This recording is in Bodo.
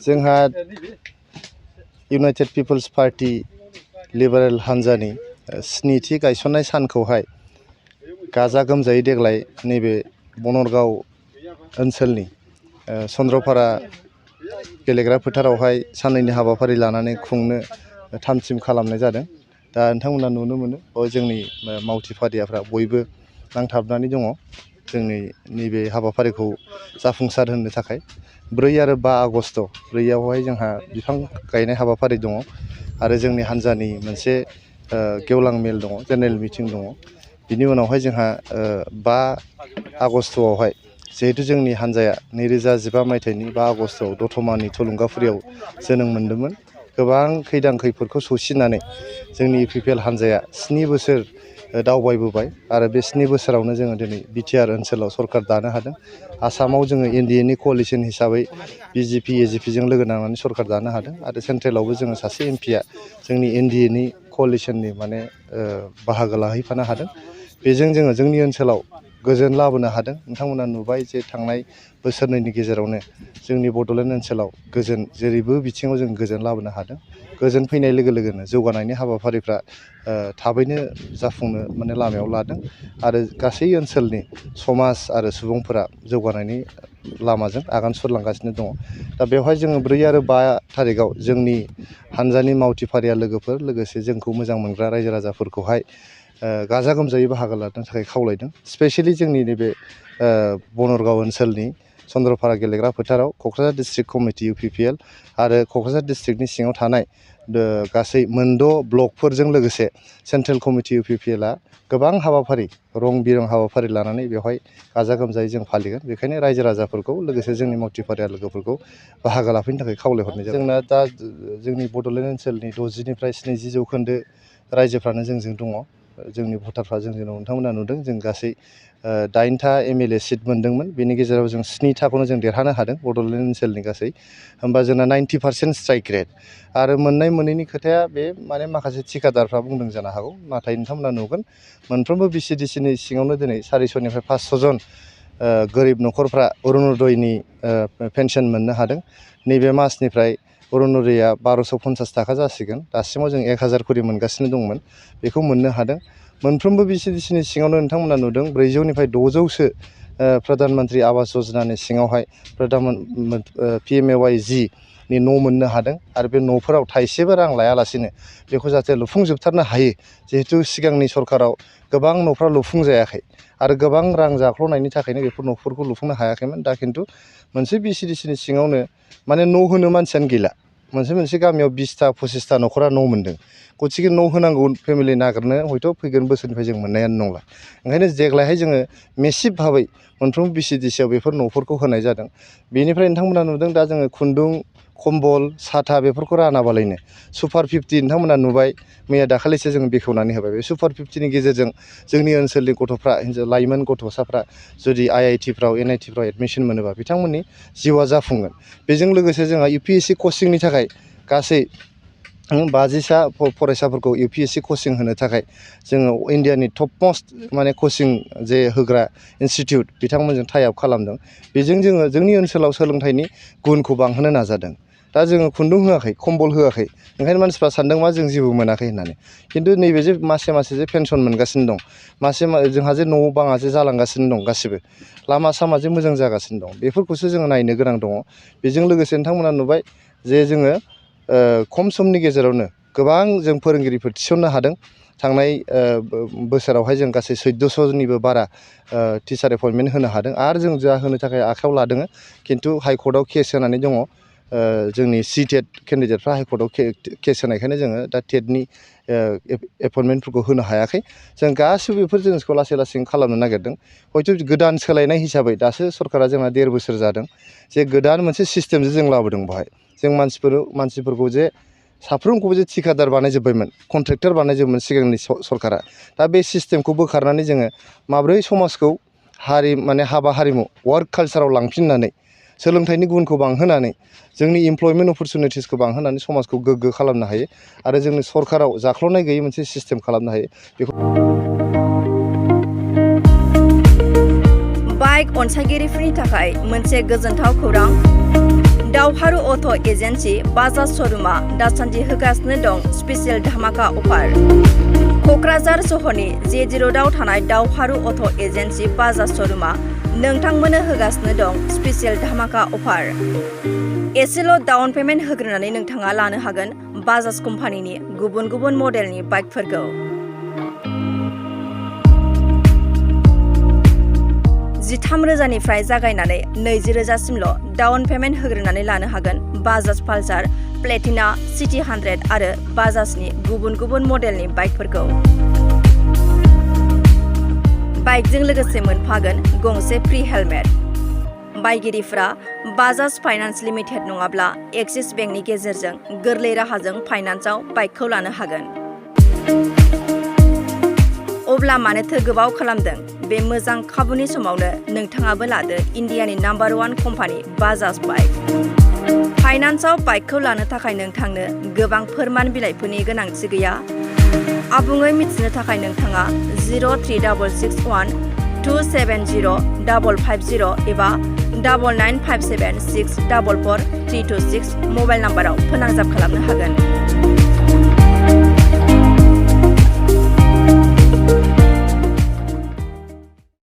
जोंहा इउनाइटेड पिपल्स पार्टी लिबारेल हान्जानि स्निथि गायसननाय सानखौहाय गाजा गोमजायै देग्लाय नैबे बनरगाव ओनसोलनि चन्द्रपारा गेलेग्रा फोथारावहाय साननैनि हाबाफारि लानानै खुंनो थामथिम खालामनाय जादों। दा नोंथांमोना नुनो मोनो जोंनि मावथि फारियाफ्रा बयबो नांथाबनानै दङ जोंनि नैबे हाबाफारिखौ जाफुंसार होनो थाखाय। 4 आरो 5 आगस्ट बैयावहाय जोंहा बिफां गायनाय हाबाफारि दङ आरो जोंनि हान्जानि मोनसे गेवलां मेल दङ, जेनेरेल मिटिं दङ। बिनि उनावहाय जोंहा 5 आगस्टआवहाय जिहेतु जोंनि हान्जाया 2015 मायथाइनि 5 आगस्टआव दतमानि थुलुंगाफुरियाव जोनोम मोन्दोंमोन। गोबां खैदां खैफोदखौ सौसिनानै जोंनि इउपिपिएल हान्जाया 7 बोसोर दावबायबोबाय आरो बे 7 बोसोरावनो जोङो दिनै बिटिआर ओनसोलाव सरकार दानो हादों। आसामाव जोङो एनडिएनि कोअलिशन हिसाबै बिजेपि एजेपिजों लोगो नांनानै सरकार दानो हादों आरो सेन्ट्रेलावबो जोङो सासे एमपिआ जोंनि एनडिएनि कोअलिशननि माने बाहागो लाहैफानो हादों। बेजों जोङो जोंनि ओनसोलाव गोजोन लाबोनो हादों। नोंथांमोना नुबाय जे थांनाय बोसोरनैनि गेजेरावनो जोंनि बड'लेण्ड ओनसोलाव गोजोन जेरैबो बिथिङाव जों गोजोन लाबोनो हादों। गोजोन फैनाय लोगो लोगोनो जौगानायनि हाबाफारिफ्रा थाबैनो जाफुंनो माने लामायाव लादों आरो गासै ओनसोलनि समाज आरो सुबुंफोरा जौगानायनि लामाजों आगान सुरलांगासिनो दङ। दा बेवहाय जोङो 4 आरो 5 थारिखआव जोंनि हान्जानि मावथि फारिया लोगोफोर लोगोसे जोंखौ मोजां मोनग्रा रायजो राजाफोरखौहाय गाजा गोमजायै बाहागो लानो थाखाय खावलायदों। स्पेसियेलि जोंनि नैबे बनरगाव ओनसोलनि चन्द्रपारा गेलेग्रा फोथाराव क'क्राझार डिस्ट्रिक्ट कमिटि इउपिपिएल आरो क'क्राझार डिस्ट्रिक्टनि सिङाव थानाय गासै 8 ब्लकफोरजों लोगोसे सेन्ट्रेल कमिटि इउपिपिएलआ गोबां हाबाफारि रं बिरं हाबाफारि लानानै बेवहाय गाजा गोमजायै जों फालिगोन। बेखायनो रायजो राजाफोरखौ लोगोसे जोंनि मावथि फारिया लोगोफोरखौ बाहागो लाफैनो थाखाय खावलायहरनाय जाबाय। जोंना दा जोंनि बड'लेण्ड ओनसोलनि 60निफ्राय 70 जौखोन्दो रायजोफ्रानो जोंजों दङ। जोंनि भटारफ्रा जोंजों दङ। नोंथांमोना नुदों जों गासै 8था एमएलए सिट मोनदोंमोन। बेनि गेजेराव जों 7थाखौनो जों देरहानो हादों बड'लेण्ड ओनसोलनि गासै। होमबा जोंना 90% स्ट्राइक रेट आरो मोननाय मोनैनि खोथाया बे माने माखासे थिकादारफ्रा बुंदों जानो हागौ। नाथाय नोंथांमोना नुगोन मोनफ्रोमबो बिसिडिसिनि सिङावनो दिनै 400निफ्राय 500 जन गोरिब न'खरफ्रा अरुण'दयनि पेन्सन मोननो हादों। नैबे मासनिफ्राय अरुण'दयआ 1250 थाखा जासिगोन। दासिमाव जों 1000 खरि मोनगासिनो दंमोन। बेखौ मोननो हादों। मोनफ्रोमबो बिसिडिसिनि सिङावनो नोंथांमोना नुदों 400निफ्राय 600सो प्रधान मन्त्रि आवास योजनानि सिङावहाय PMAY-Gनि न' मोननो हादों आरो बे न'फोराव थाइसेबो रां लायालासिनो बेखौ जाहाथे लुफुंजोबथारनो हायो। जिहेतु सिगांनि सरकाराव गोबां न'फ्रा लुफुंजायाखै आरो गोबां रां जाख्ल'नायनि थाखायनो बेफोर न'फोरखौ लुफुंनो हायाखैमोन। दा खिन्थु मोनसे बिसिडिसिनि सिङावनो माने न' होनो मानसियानो गैला। मोनसे गामियाव 20ता 25ता न'खरा न' मोनदों। गथिखे न' होनांगौ फेमिलि नागिरनो हयथ' फैगोन बोसोरनिफ्राय जों मोननायानो नंला। ओंखायनो देग्लायहाय जोङो मेसिभ भाबै मोनफ्रोमबो बिसिडिसिआव बेफोर न'फोरखौ होनाय जादों। बेनिफ्राय नोंथांमोना नुदों दा जोङो खुन्दुं, कम्बल, साथा बेफोरखौ रानाबालायनो सुपार 50 नोंथांमोना नुबाय मैया दाखालिसो जोङो बेखेवनानै होबाय। बे सुपार 50नि गेजेरजों जोंनि ओनसोलनि गथ'फ्रा लाइमोन गथ'साफ्रा जुदि IITफ्राव NITफ्राव एडमिसन मोनोबा बिथांमोननि जिउआ जाफुंगोन। बेजों लोगोसे जोंहा UPSC कचिंनि थाखाय गासै 50सा फरायसाफोरखौ UPSC कचिं होनो थाखाय जोङो इन्डियानि टप मोस्ट माने कचिं जे होग्रा इनस्टिटिउट बिथांमोनजों टाइ आप खालामदों। बेजों जोङो जोंनि ओनसोलाव सोलोंथाइनि गुनखौ बांहोनो नाजादों। दा जोङो खुन्दुं होआखै, कम्बल होआखै। ओंखायनो मानसिफ्रा सानदों मा जों जेबो मोनाखै होननानै। खिन्थु नैबे जे मासे जे पेन्सन मोनगासिनो दं, जोंहा जे न' बाङा जे जालांगासिनो दं गासिबो, लामा सामा जे मोजां जागासिनो दं, बेफोरखौसो जोङो नायनो गोनां दङ। बेजों लोगोसे नोंथांमोना नुबाय जे जोङो खम समनि गेजेरावनो गोबां जों फोरोंगिरिफोर थिसननो हादों। थांनाय बोसोरावहाय जों गासै 1400निबो बारा टिचार एपइन्टमेन्ट होनो हादों आरो जों जा होनो थाखाय आखायाव लादों। खिन्थु हाइकर्टआव केस होनानै दङ। जोंनि टेट केन्डिडेटफ्रा हाइकर्टआव केस होनायखायनो जोङो दा टेटनि एपइन्टमेन्टफोरखौ होनो हायाखै। जों गासिबो बेफोर जिनिसखौ लासै लासैनो खालामनो नागिरदों। हयथ' गोदान सोलायनाय हिसाबै दासो सरकारा जोंना 1.5 बोसोर जादों जे गोदान मोनसे सिस्टेमजों जों लाबोदों। बेवहाय जों मानसिफोरखौ जे साफ्रोमखौबो जे थिकादार बानायजोब्बायमोन, कन्ट्रेक्टर बानायजोब्बायमोन सिगांनि सरकारा। दा बे सिस्टेमखौ बोखारनानै जोङो माब्रै समाजखौ हाबा हारिमु वार्क कालसाराव लांफिननानै सोलोंथाइनि गुनखौ बांहोनानै जोंनि इमप्लयमेन्ट अपरचुनिटिसखौ बांहोनानै समाजखौ गोग्गो खालामनो हायो आरो जोंनि सरकाराव जाख्ल'नाय गैयै मोनसे सिस्टेम खालामनो हायो। बेखौ बाइक अनसायगिरिफोरनि थाखाय मोनसे गोजोनथाव खौरां। दावहारु अट' एजेन्सि बाजाज श'रुमा दासान्दि होगासिनो दं स्पेसियेल धामाका अफार। क'क्राझार सहरनि जे रोडआव थानाय दावहारु अट' एजेन्सि बाजाज श'रुमा नोंथांमोननो होगासिनो दं स्पेसियेल धामाका अफार। एसेल' डाउन पेमेन्ट होग्रोनानै नोंथाङा लानो हागोन बाजाज कम्पानिनि गुबुन गुबुन मडेलनि बाइकफोरखौ। 13,000निफ्राय जागायनानै 20,000सिमल' डाउन पेमेन्ट होग्रोनानै लानो हागोन बाजाज पालसार, प्लेटिना, सिटी 100 आरो बाजाजनि गुबुन गुबुन मडेलनि बाइकफोरखौ। बाइकजों लोगोसे मोनफागोन गंसे फ्री हेलमेट। बायगिरिफ्रा बाजाज फाइनान्स लिमिटेड नङाब्ला एक्सिस बेंकनि गेजेरजों गोरलै राहाजों फाइनान्सआव बाइकखौ लानो हागोन। अब्ला मानोथो गोबाव खालामदों? बे मोजां खाबुनि समावनो नोंथाङाबो लादो इन्डियानि नाम्बार 1 कम्पानि बाजाज बाइक। फाइनान्सआव बाइकखौ लानो थाखाय नोंथांनो गोबां फोरमान बिलाइफोरनि गोनांथि गैया। आबुङै मिथिनो थाखाय नोंथाङा 03612705550 एबा 9957644326 मबाइल नाम्बाराव फोनांजाब खालामनो हागोन।